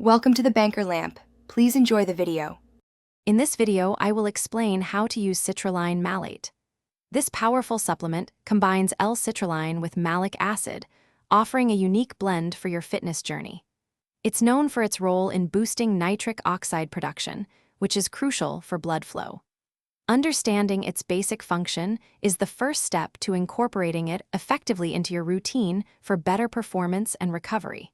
Welcome to the Banker Lamp. Please enjoy the video. In this video, I will explain how to use citrulline malate. This powerful supplement combines L-citrulline with malic acid, offering a unique blend for your fitness journey. It's known for its role in boosting nitric oxide production, which is crucial for blood flow. Understanding its basic function is the first step to incorporating it effectively into your routine for better performance and recovery.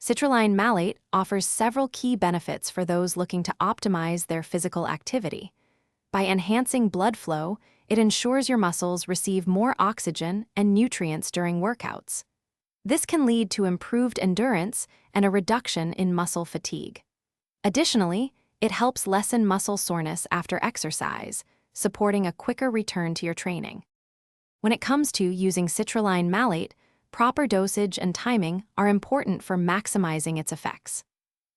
Citrulline malate offers several key benefits for those looking to optimize their physical activity. By enhancing blood flow, it ensures your muscles receive more oxygen and nutrients during workouts. This can lead to improved endurance and a reduction in muscle fatigue. Additionally, it helps lessen muscle soreness after exercise, supporting a quicker return to your training. When it comes to using citrulline malate, proper dosage and timing are important for maximizing its effects.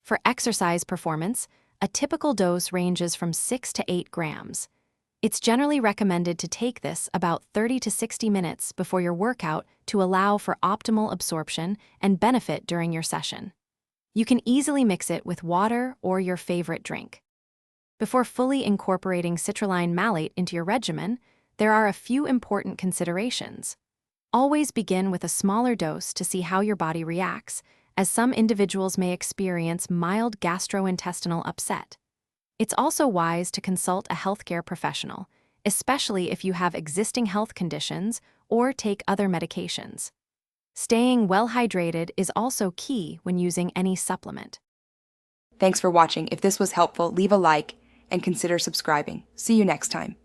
For exercise performance, a typical dose ranges from 6 to 8 grams. It's generally recommended to take this about 30 to 60 minutes before your workout to allow for optimal absorption and benefit during your session. You can easily mix it with water or your favorite drink. Before fully incorporating citrulline malate into your regimen, there are a few important considerations. Always begin with a smaller dose to see how your body reacts, as some individuals may experience mild gastrointestinal upset. It's also wise to consult a healthcare professional, especially if you have existing health conditions or take other medications. Staying well hydrated is also key when using any supplement. Thanks for watching. If this was helpful, leave a like and consider subscribing. See you next time.